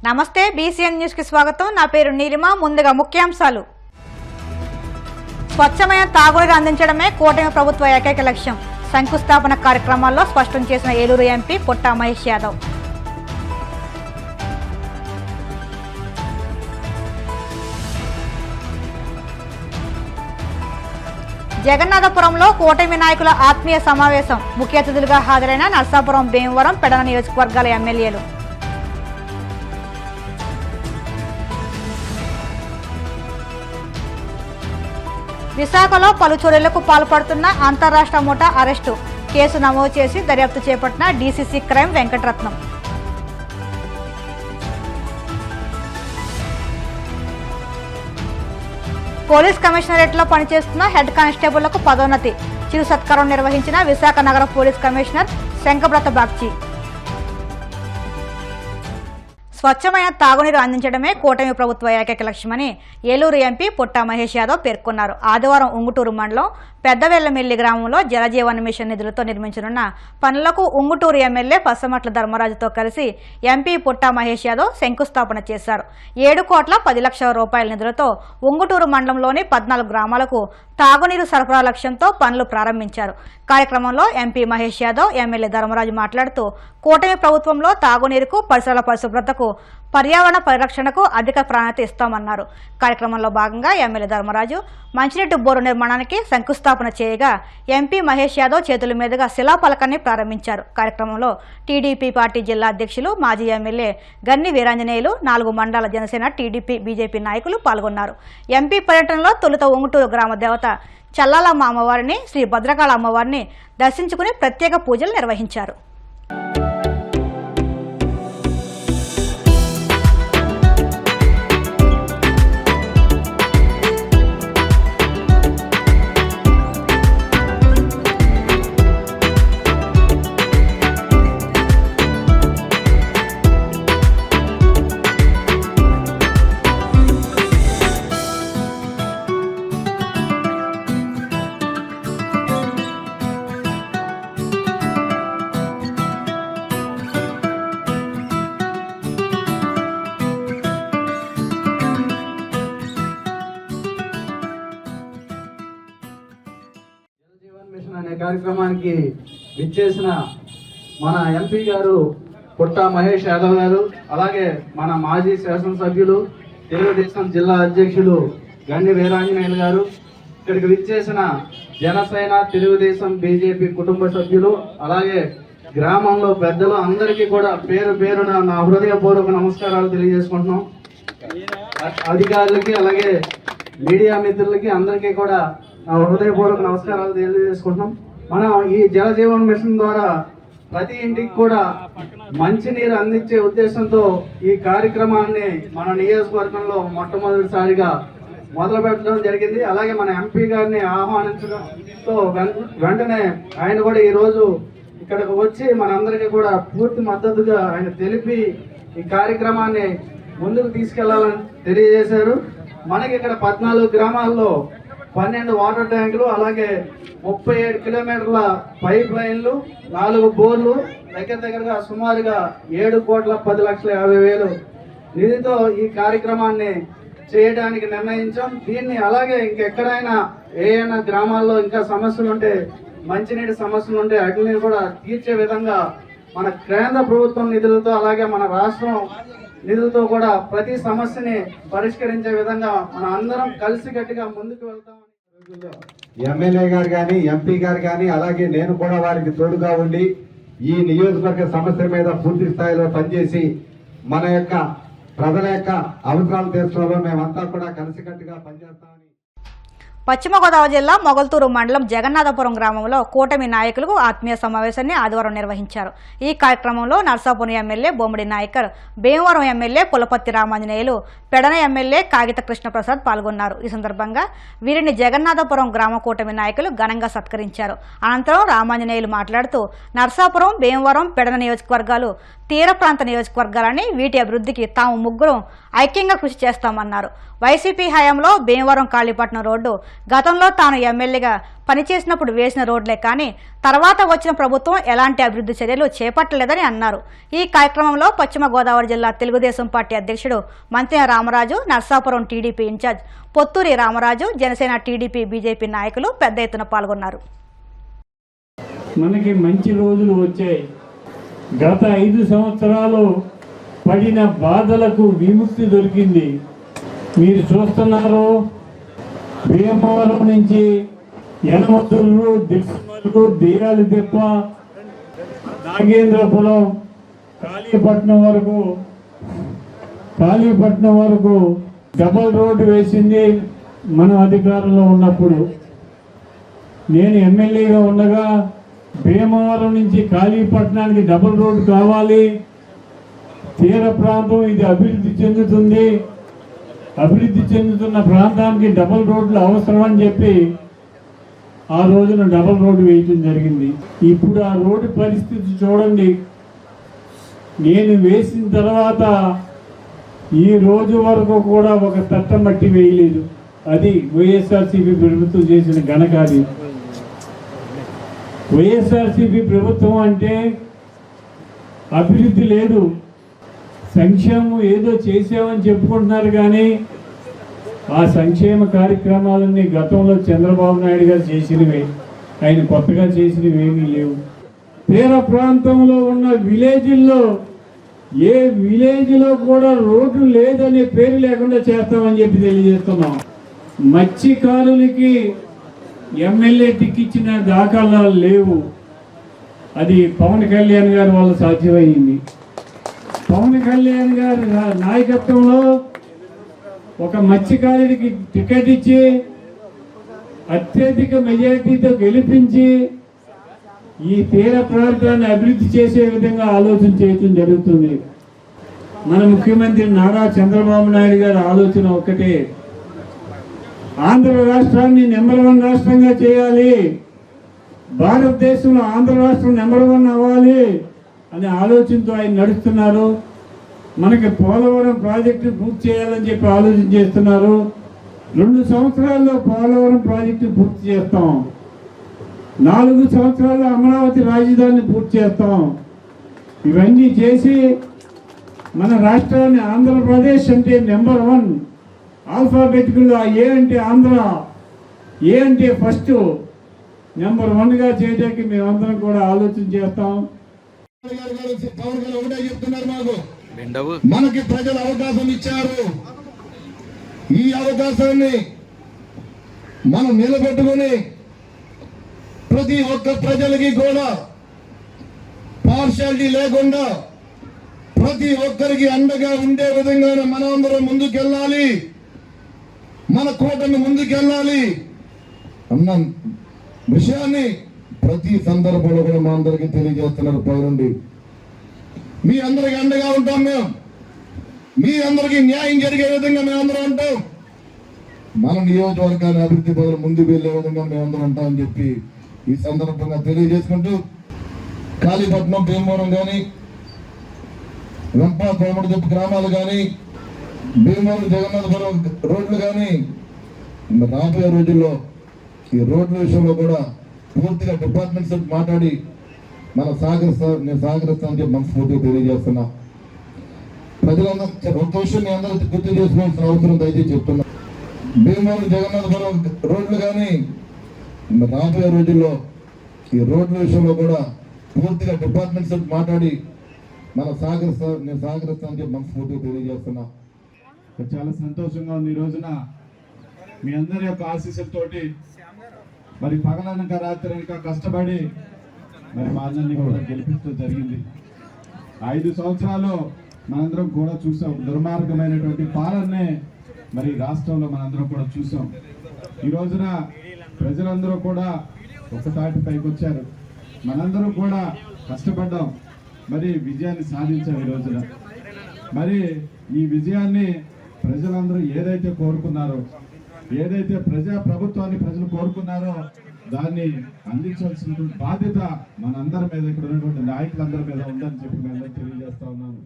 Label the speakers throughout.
Speaker 1: నమస్తే BCN news కి స్వాగతం. నా పేరు నీలిమ. ముందుగా ముఖ్యాంశాలు. స్వచ్ఛమైన తాగునీరు అందించడమే కూటమి ప్రభుత్వ ఏకైక లక్ష్యం. శంకుస్థాపన కార్యక్రమాల్లో స్పష్టం చేసిన ఏలూరు ఎంపీ పుట్టా మహేష్ యాదవ్. జగన్నాథపురంలో కూటమి నాయకుల ఆత్మీయ సమావేశం. ముఖ్య అతిథులుగా హాజరైన నర్సాపురం, భీమవరం, పెడన నియోజకవర్గాల ఎమ్మెల్యేలు. విశాఖలో పలు చోరీలకు పాల్పడుతున్న అంతర్రాష్ట్ర ముఠా అరెస్టు. కేసు నమోదు చేసి దర్యాప్తు చేపట్టిన డీసీసీ క్రైమ్ వెంకటరత్నం. పోలీస్ కమిషనరేట్లో పనిచేస్తున్న హెడ్ కానిస్టేబుళ్లకు పదోన్నతి. చిరు సత్కారం నిర్వహించిన విశాఖ నగర పోలీస్ కమిషనర్ శంకబ్రత బాగ్చి. స్వచ్ఛమైన తాగునీరు అందించడమే కూటమి ప్రభుత్వ ఏకైక లక్ష్యమని ఏలూరు ఎంపీ పుట్టా మహేష్ యాదవ్ పేర్కొన్నారు. ఆదివారం ఉంగుటూరు మండలం పెద్దవెల్లమిల్లి గ్రామంలో జలజీవన్ మిషన్ నిధులతో నిర్మించనున్న పనులకు ఉంగుటూరు ఎమ్మెల్యే పసమట్ల ధర్మరాజుతో కలిసి ఎంపీ పుట్టా మహేష్ యాదవ్ శంకుస్థాపన చేశారు. 7,10 లక్షల రూపాయల నిధులతో ఉంగుటూరు మండలంలోని 14 గ్రామాలకు తాగునీరు సరఫరా లక్ష్యంతో పనులు ప్రారంభించారు. కార్యక్రమంలో ఎంపీ మహేష్ యాదవ్, ఎమ్మెల్యే ధర్మరాజు మాట్లాడుతూ కూటమి ప్రభుత్వంలో తాగునీరుకు, పరిసరాల పరిశుభ్రతకు, పర్యావరణ పరిరక్షణకు అధిక ప్రాధాన్యత ఇస్తామన్నారు. కార్యక్రమంలో భాగంగా ఎమ్మెల్యే ధర్మరాజు మంచినీటి బోరు నిర్మాణానికి శంకుస్థాపన చేయగా ఎంపీ మహేష్ యాదవ్ చేతుల మీదుగా శిలాఫలకాన్ని ప్రారంభించారు. కార్యక్రమంలో టీడీపీ పార్టీ జిల్లా అధ్యక్షులు, మాజీ ఎమ్మెల్యే గన్ని వీరాంజనేయులు, 4 మండల జనసేన, టీడీపీ, బీజేపీ నాయకులు పాల్గొన్నారు. ఎంపీ పర్యటనలో తొలుత ఉంగుటూరు గ్రామ దేవత చల్లాలమ్మ అమ్మవారిని, శ్రీ భద్రకాళ అమ్మవారిని దర్శించుకుని ప్రత్యేక పూజలు నిర్వహించారు.
Speaker 2: అనే కార్యక్రమానికి విచ్చేసిన మన ఎంపీ గారు పుట్టా మహేష్ యాదవ్ గారు, అలాగే మన మాజీ శాసనసభ్యులు, తెలుగుదేశం జిల్లా అధ్యక్షులు గండి వీరాంజనేయులు గారు, ఇక్కడికి విచ్చేసిన జనసేన, తెలుగుదేశం, బీజేపీ కుటుంబ సభ్యులు, అలాగే గ్రామంలో పెద్దలు అందరికీ కూడా పేరు పేరున నా హృదయపూర్వక నమస్కారాలు తెలియజేసుకుంటున్నాం. అధికారులకి, అలాగే మీడియా మిత్రులకి అందరికీ కూడా నా హృదయపూర్వక నమస్కారాలు తెలియజేసుకుంటున్నాం. మనం ఈ జలజీవన్ మిషన్ ద్వారా ప్రతి ఇంటికి కూడా మంచినీరు అందించే ఉద్దేశంతో ఈ కార్యక్రమాన్ని మన నియోజకవర్గంలో మొట్టమొదటిసారిగా మొదలు పెట్టడం జరిగింది. అలాగే మన ఎంపీ గారిని ఆహ్వానించడంతో వెంటనే ఆయన కూడా ఈరోజు ఇక్కడికి వచ్చి మనందరికీ కూడా పూర్తి మద్దతుగా ఆయన తెలిపి ఈ కార్యక్రమాన్ని ముందుకు తీసుకెళ్లాలని తెలియజేశారు. మనకి ఇక్కడ 14 గ్రామాల్లో 12 వాటర్ ట్యాంకులు, అలాగే 37 కిలోమీటర్ల పైప్ లైన్లు, 4 బోర్లు, దగ్గరగా సుమారుగా 7,10,50,000 నిధితో ఈ కార్యక్రమాన్ని చేయడానికి నిర్ణయించాం. దీన్ని అలాగే ఇంకెక్కడైనా ఏమైనా గ్రామాల్లో ఇంకా సమస్యలు ఉంటే, మంచినీటి సమస్యలు ఉంటే వాటిని కూడా తీర్చే విధంగా మన కేంద్ర ప్రభుత్వం నిధులతో, అలాగే మన రాష్ట్రం నిధులతో కూడా ప్రతి సమస్యని పరిష్కరించే విధంగా మన అందరం కలిసికట్టుగా ముందుకు వెళ్తామని
Speaker 3: ఎమ్మెల్యే గారు కానీ, ఎంపీ గారు కానీ, అలాగే నేను కూడా వారికి తోడుగా ఉండి ఈ నియోజకవర్గ సమస్య మీద పూర్తి స్థాయిలో పనిచేసి మన యొక్క ప్రజల యొక్క అవసరాలు తీర్చడంలో మేమంతా కూడా కలిసికట్టుగా పనిచేస్తామని.
Speaker 1: పశ్చిమ గోదావరి జిల్లా మొగల్తూరు మండలం జగన్నాథపురం గ్రామంలో కూటమి నాయకులకు ఆత్మీయ సమావేశాన్ని ఆదివారం నిర్వహించారు. ఈ కార్యక్రమంలో నర్సాపురం ఎమ్మెల్యే బొమ్మిడి నాయకర్, భీమవరం ఎమ్మెల్యే పులపర్తి రామాంజనేయులు, పెడన ఎమ్మెల్యే కాగిత కృష్ణప్రసాద్ పాల్గొన్నారు. ఈ సందర్భంగా వీరిని జగన్నాథపురం గ్రామ కూటమి నాయకులు ఘనంగా సత్కరించారు. అనంతరం రామాంజనేయులు మాట్లాడుతూ నర్సాపురం, భీమవరం, పెడన నియోజకవర్గాలు తీర ప్రాంత నియోజకవర్గాలని, వీటి అభివృద్ధికి తాము ముగ్గురం ఐక్యంగా కృషి చేస్తామన్నారు. వైసీపీ హయాంలో భీమవరం కాళీపట్నం రోడ్డు గతంలో తాను ఎమ్మెల్యేగా పనిచేసినప్పుడు వేసిన రోడ్లే కానీ తర్వాత వచ్చిన ప్రభుత్వం ఎలాంటి అభివృద్ధి చర్యలు చేపట్టలేదని అన్నారు. ఈ కార్యక్రమంలో పశ్చిమ గోదావరి జిల్లా తెలుగుదేశం పార్టీ అధ్యక్షుడు మంత్రి రామరాజు, నర్సాపురం టీడీపీ ఇన్ఛార్జ్ పొత్తూరి రామరాజు, జనసేన, టీడీపీ, బీజేపీ నాయకులు పెద్ద ఎత్తున పాల్గొన్నారు.
Speaker 4: మనకి మంచి రోజులు వచ్చాయి. గత 5 సంవత్సరాలు పడిన బాధలకు విముక్తి దొరికింది. మీరు చూస్తున్నారు, భీమవరం నుంచి యనమతులు, దిక్కుమల్లు, దేయాలి దెప్ప, నాగేంద్రపురం, కాళీపట్నం వరకు డబల్ రోడ్డు వేసింది మనం అధికారంలో ఉన్నప్పుడు. నేను ఎమ్మెల్యేగా ఉండగా భీమవరం నుంచి కాళీపట్నానికి డబుల్ రోడ్డు కావాలి, తీర ప్రాంతం ఇది అభివృద్ధి చెందుతుంది, అభివృద్ధి చెందుతున్న ప్రాంతానికి డబుల్ రోడ్లు అవసరం అని చెప్పి ఆ రోజున డబుల్ రోడ్డు వేయటం జరిగింది. ఇప్పుడు ఆ రోడ్డు పరిస్థితి చూడండి. నేను వేసిన తర్వాత ఈ రోజు వరకు కూడా ఒక తట్ట మట్టి వేయలేదు. అది వైఎస్ఆర్సీపీ ప్రభుత్వం చేసిన ఘనత. అది వైఎస్ఆర్సీపీ ప్రభుత్వం అంటే అభివృద్ధి లేదు, సంక్షేమం ఏదో చేసామని చెప్పుకుంటున్నారు కానీ ఆ సంక్షేమ కార్యక్రమాలన్నీ గతంలో చంద్రబాబు నాయుడు గారు చేసినవే, ఆయన కొత్తగా చేసినవి ఏమీ లేవు. తీర ప్రాంతంలో ఉన్న విలేజ్ల్లో ఏ విలేజ్లో కూడా రోడ్డు లేదనే పేరు లేకుండా చేస్తామని చెప్పి తెలియజేస్తున్నాం. మత్స్యకారులకి ఎమ్మెల్యే టిక్కిచ్చిన దాఖలాలు లేవు. అది పవన్ కళ్యాణ్ గారి వల్ల సాధ్యమైంది. పవన్ కళ్యాణ్ గారి నాయకత్వంలో ఒక మత్స్యకారుడికి టికెట్ ఇచ్చి అత్యధిక మెజారిటీతో గెలిపించి ఈ తీర ప్రాంతాన్ని అభివృద్ధి చేసే విధంగా ఆలోచన చేయటం జరుగుతుంది. మన ముఖ్యమంత్రి నారా చంద్రబాబు నాయుడు గారి ఆలోచన ఒక్కటే, ఆంధ్ర రాష్ట్రాన్ని నెంబర్ 1 రాష్ట్రంగా చేయాలి, భారతదేశంలో ఆంధ్ర రాష్ట్రం నెంబర్ 1 అవ్వాలి అనే ఆలోచనతో ఆయన నడుస్తున్నారు. మనకి పోలవరం ప్రాజెక్టు పూర్తి చేయాలని చెప్పి ఆలోచన చేస్తున్నారు. 2 సంవత్సరాల్లో పోలవరం ప్రాజెక్టు పూర్తి చేస్తాం, 4 సంవత్సరాల్లో అమరావతి రాజధానిని పూర్తి చేస్తాం. ఇవన్నీ చేసి మన రాష్ట్రాన్ని ఆంధ్రప్రదేశ్ అంటే నెంబర్ 1 ఆల్ఫాబెటికల్, ఏ అంటే ఆంధ్ర, ఏ అంటే ఫస్ట్, నెంబర్ 1గా చేయడానికి మేమందరం కూడా ఆలోచన చేస్తాం.
Speaker 3: మనకి ప్రజలు అవకాశం ఇచ్చారు. ఈ అవకాశాన్ని మనం నిలబెట్టుకుని ప్రతి ఒక్క ప్రజలకి కూడా పార్షాలిటీ లేకుండా ప్రతి ఒక్కరికి అండగా ఉండే విధంగానే మనమందరం ముందుకెళ్ళాలి, మన కూటమి ముందుకెళ్ళాలి అన్న విషయాన్ని ప్రతి సందర్భంలో కూడా మా అందరికీ తెలియజేస్తున్నారు. పైనుండి మీ అందరికి అండగా ఉంటాం, మేము మీ అందరికీ న్యాయం జరిగే విధంగా మేమందరం ఉంటాం, మన నియోజకవర్గాన్ని అభివృద్ధి పనులు ముందుకు వెళ్లే విధంగా మేమందరం ఉంటామని చెప్పి ఈ సందర్భంగా తెలియజేసుకుంటూ, కాళీపట్నం, భీమవరం కానీ, రంపా, కోమటిదొప్ప గ్రామాలు కానీ, భీమవరం, జగన్నాథపురం రోడ్లు కానీ రాబోయే రోజుల్లో ఈ రోడ్ల విషయంలో కూడా పూర్తిగా డిపార్ట్మెంట్స్ మాట్లాడి నేను సహకరిస్తానని చెప్పి మనస్ఫూర్తిగా తెలియజేస్తున్నా. ప్రజలందరూ ఒక విషయం మీ అందరూ గుర్తు చేసుకోవాల్సిన అవసరం దయచేసి చెప్తున్నా. భీమవరం, జగన్నాథపురం రోడ్లు కానీ రాబోయే రోజుల్లో ఈ రోడ్ల విషయంలో కూడా పూర్తిగా డిపార్ట్మెంట్స్ మాట్లాడి నేను సహకరిస్తానని చెప్పి మనస్ఫూర్తిగా తెలియజేస్తున్నా.
Speaker 5: చాలా సంతోషంగా ఉంది. ఈ రోజున మీ అందరి యొక్క ఆశీస్సులతోటి మరి పగలనక రాత్రి అనక కష్టపడి మరి మా అందరినీ కూడా గెలిపించడం జరిగింది. 5 సంవత్సరాలు మనందరం కూడా చూసాం. దుర్మార్గమైనటువంటి పాలనే మరి రాష్ట్రంలో మనందరం కూడా చూసాం. ఈ రోజున ప్రజలందరూ కూడా ఒకసారి పైకి వచ్చారు. మనందరూ కూడా కష్టపడ్డాం, మరి విజయాన్ని సాధించాం. ఈ రోజున మరి ఈ విజయాన్ని ప్రజలందరూ ఏదైతే కోరుకున్నారో, ఏదైతే ప్రభుత్వాన్ని ప్రజలు కోరుకున్నారో దాన్ని అందించాల్సినటువంటి బాధ్యత మనందరి మీద, ఇక్కడ ఉన్నటువంటి నాయకులందరి మీద ఉందని చెప్పి మేము తెలియజేస్తా ఉన్నాను.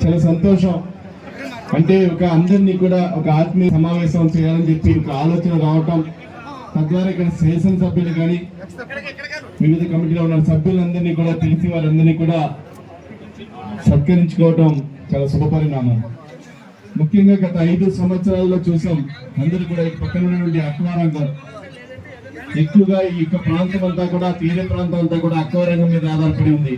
Speaker 5: చాలా సంతోషం. అంటే ఒక అందరినీ కూడా ఒక ఆత్మీయ సమావేశం చేయాలని చెప్పి ఒక ఆలోచన రావటం, తద్వారా ఇక్కడ శాసనసభ్యులు కానీ వివిధ కమిటీలో ఉన్న సభ్యులందరినీ కూడా తెలిసి వారందరినీ కూడా సత్కరించుకోవటం చాలా శుభపరిణామం. ముఖ్యంగా గత 5 సంవత్సరాల్లో చూసాం, అందరూ కూడా ఈ పక్కన ఉన్నటువంటి అక్వారంగం ఎక్కువగా ఈ యొక్క ప్రాంతం అంతా కూడా, తీర ప్రాంతం అంతా కూడా అక్వారంగం మీద ఆధారపడి ఉంది.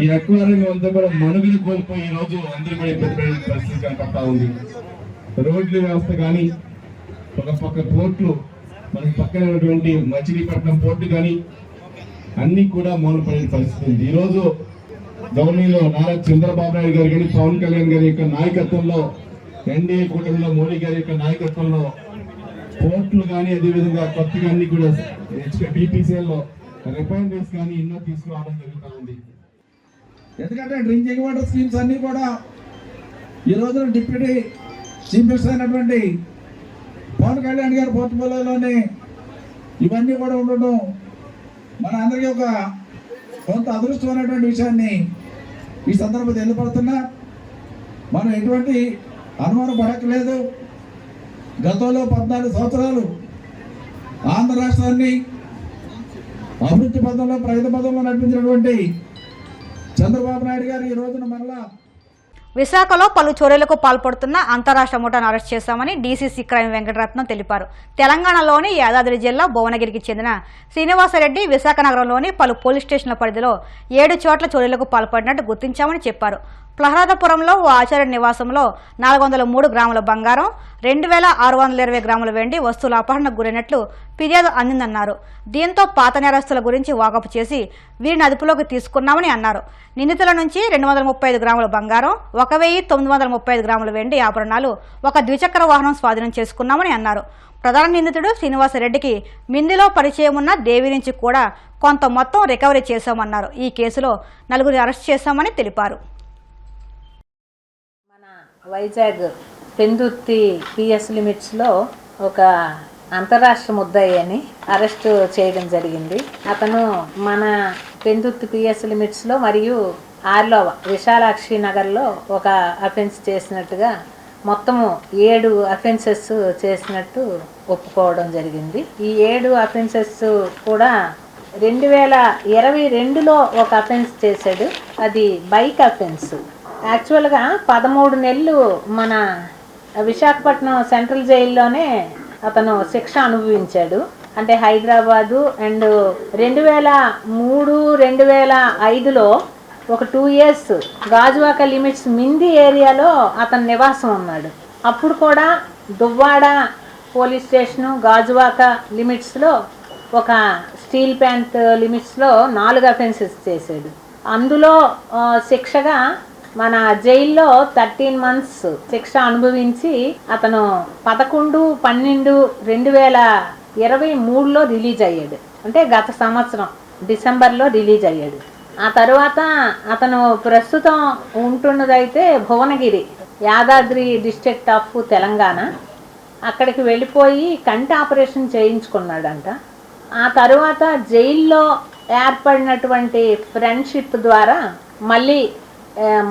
Speaker 5: ఈ అక్వారంగం అంతా కూడా మనుగడ కోల్పోయి ఈ రోజు అందరూ కూడా ఇబ్బంది పరిస్థితి కనపడతా ఉంది. రోడ్ల వ్యవస్థ కానీ, ఒక పక్క పోర్ట్లు, మనకి పక్కన ఉన్నటువంటి మచిలీపట్నం పోర్టు కానీ అన్ని కూడా మూలపడిన పరిస్థితి ఉంది. ఈ రోజు గవర్నీలో నారా చంద్రబాబు నాయుడు గారు కానీ, పవన్ కళ్యాణ్ గారి యొక్క నాయకత్వంలో, ఎన్డీఏ కూటమిలో మోడీ గారి యొక్క నాయకత్వంలో పోర్టులు కానీ, అదేవిధంగా కొత్తగా అన్ని కూడా బీపీసీఎల్లో రిఫైనరీస్ కానీ ఎన్నో తీసుకురావడం జరుగుతూ ఉంది.
Speaker 6: ఎందుకంటే డ్రింకింగ్ వాటర్ స్కీమ్స్ అన్నీ కూడా ఈ రోజున డిప్యూటీ చీఫ్ మినిస్టర్ అయినటువంటి పవన్ కళ్యాణ్ గారి పోర్ట్ఫోలియోలోనే ఇవన్నీ కూడా ఉండడం మన అందరికీ ఒక కొంత అదృష్టమైనటువంటి విషయాన్ని ఈ సందర్భంగా తెలియపడుతున్నా. మనం ఎటువంటి అనుమానం పడక్కలేదు. గతంలో 14 సంవత్సరాలు ఆంధ్ర రాష్ట్రాన్ని అభివృద్ధి పదంలో, ప్రగతి పదంలో నడిపించినటువంటి చంద్రబాబు నాయుడు గారు ఈ రోజున మరలా
Speaker 1: విశాఖలో పలు చోరీలకు పాల్పడుతున్న అంతరాష్ట్ర ముఠాను అరెస్ట్ చేశామని డీసీసీ క్రైమ్ వెంకటరత్నం తెలిపారు. తెలంగాణలోని యాదాద్రి జిల్లా భువనగిరికి చెందిన శ్రీనివాసరెడ్డి విశాఖ నగరంలోని పలు పోలీస్ స్టేషన్ల పరిధిలో 7 చోట్ల చోరీలకు పాల్పడినట్టు గుర్తించామని చెప్పారు. ప్రహ్లాదపురంలో ఓ ఆచార్య నివాసంలో 403 గ్రాముల బంగారం, 2620 గ్రాముల వెండి వస్తువుల అపహరణకు గురైనట్లు ఫిర్యాదు అందిందన్నారు. దీంతో పాత నేరస్తుల గురించి వాకపు చేసి వీరిని అదుపులోకి తీసుకున్నామని అన్నారు. నిందితుల నుంచి 235 గ్రాముల బంగారం, 1935 గ్రాముల వెండి ఆభరణాలు, ఒక ద్విచక్ర వాహనం స్వాధీనం చేసుకున్నామని అన్నారు. ప్రధాన నిందితుడు శ్రీనివాసరెడ్డికి మిందిలో పరిచయం ఉన్న దేవి నుంచి కూడా కొంత మొత్తం రికవరీ చేశామన్నారు. ఈ కేసులో 4 అరెస్ట్ చేశామని తెలిపారు.
Speaker 7: వైజాగ్ పెందుర్తి పిఎస్ లిమిట్స్లో ఒక అంతరాష్ట్ర ముద్దాయి అని అరెస్ట్ చేయడం జరిగింది. అతను మన పెందుర్తి పిఎస్ లిమిట్స్లో మరియు ఆర్లో విశాలాక్షి నగర్లో ఒక అఫెన్స్ చేసినట్టుగా మొత్తము 7 అఫెన్సెస్ చేసినట్టు ఒప్పుకోవడం జరిగింది. ఈ 7 అఫెన్సెస్ కూడా 2022లో ఒక అఫెన్స్ చేశాడు. అది బైక్ అఫెన్స్. యాక్చువల్గా 13 నెలలు మన విశాఖపట్నం సెంట్రల్ జైల్లోనే అతను శిక్ష అనుభవించాడు. అంటే హైదరాబాదు అండ్ 2003, 2005లో ఒక 2 years గాజువాక లిమిట్స్ మింది ఏరియాలో అతను నివాసం ఉన్నాడు. అప్పుడు కూడా దువ్వాడ పోలీస్ స్టేషను, గాజువాక లిమిట్స్లో ఒక స్టీల్ ప్యాంట్ లిమిట్స్లో 4 అఫెన్సెస్ చేశాడు. అందులో శిక్షగా మన జైల్లో 13 months శిక్ష అనుభవించి అతను 11/12/2023లో రిలీజ్ అయ్యాడు. అంటే గత సంవత్సరం డిసెంబర్లో రిలీజ్ అయ్యాడు. ఆ తర్వాత అతను ప్రస్తుతం ఉంటున్నదైతే భువనగిరి, యాదాద్రి డిస్ట్రిక్ట్ ఆఫ్ తెలంగాణ. అక్కడికి వెళ్ళిపోయి కంటి ఆపరేషన్ చేయించుకున్నాడంట. ఆ తర్వాత జైల్లో ఏర్పడినటువంటి ఫ్రెండ్షిప్ ద్వారా మళ్ళీ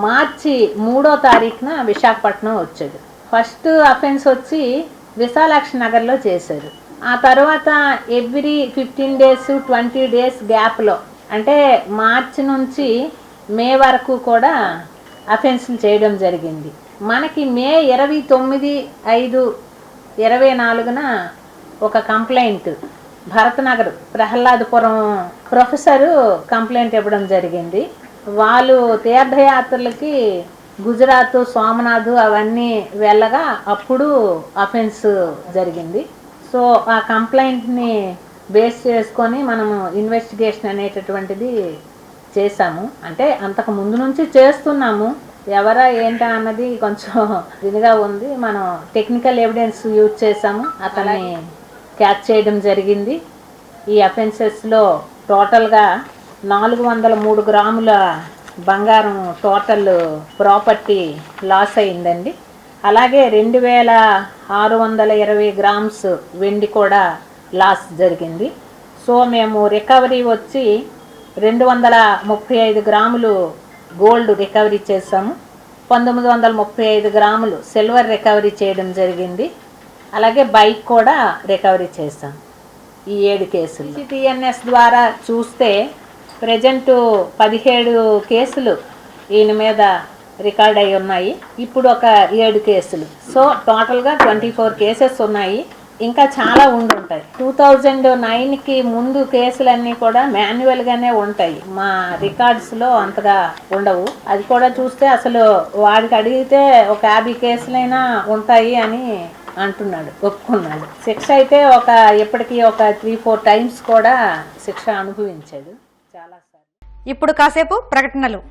Speaker 7: మార్చి 3వ తారీఖున విశాఖపట్నం వచ్చాడు. ఫస్ట్ అఫెన్స్ వచ్చి విశాలాక్షి నగర్లో చేశారు. ఆ తర్వాత ఎవ్రీ 15 days 20 days గ్యాప్లో, అంటే మార్చి నుంచి మే వరకు కూడా అఫెన్స్లు చేయడం జరిగింది. మనకి మే 29/5/24న ఒక కంప్లైంట్ భరతనగర్ ప్రహ్లాదపురం ప్రొఫెసరు కంప్లైంట్ ఇవ్వడం జరిగింది. వాళ్ళు తీర్థయాత్రలకి గుజరాత్, సోమనాథ్ అవన్నీ వెళ్ళగా అప్పుడు అఫెన్స్ జరిగింది. సో ఆ కంప్లైంట్ని బేస్ చేసుకొని మనము ఇన్వెస్టిగేషన్ అనేటటువంటిది చేసాము. అంటే అంతకు ముందు నుంచి చేస్తున్నాము. ఎవరా ఏంటా అన్నది కొంచెం ఇదిగా ఉంది. మనం టెక్నికల్ ఎవిడెన్స్ యూజ్ చేసాము, అతన్ని క్యాచ్ చేయడం జరిగింది. ఈ అఫెన్సెస్లో టోటల్గా 403 గ్రాముల బంగారం టోటల్ ప్రాపర్టీ లాస్ అయిందండి. అలాగే 2620 గ్రామ్స్ వెండి కూడా లాస్ జరిగింది. సో మేము రికవరీ వచ్చి 235 గ్రాములు గోల్డ్ రికవరీ చేసాము, 1935 గ్రాములు సిల్వర్ రికవరీ చేయడం జరిగింది. అలాగే బైక్ కూడా రికవరీ చేసాం. ఈ 7 కేసులు. టిఎన్ఎస్ ద్వారా చూస్తే ప్రజెంట్ 17 కేసులు ఈయన మీద రికార్డ్ అయి ఉన్నాయి. ఇప్పుడు ఒక 7 కేసులు. సో టోటల్గా 24 కేసెస్ ఉన్నాయి. ఇంకా చాలా ఉండుంటాయి. 2009కి ముందు కేసులన్నీ కూడా మాన్యువల్గానే ఉంటాయి. మా రికార్డ్స్లో అంతగా ఉండవు. అది కూడా చూస్తే అసలు వాడికి అడిగితే ఒక 50 కేసులైనా ఉంటాయి అని అంటున్నాడు, ఒప్పుకున్నాడు. శిక్ష అయితే ఇప్పటికీ ఒక 3-4 టైమ్స్ కూడా శిక్ష అనుభవించాడు చాలాసార్లు.
Speaker 1: ఇప్పుడు కాసేపు ప్రకటనలు.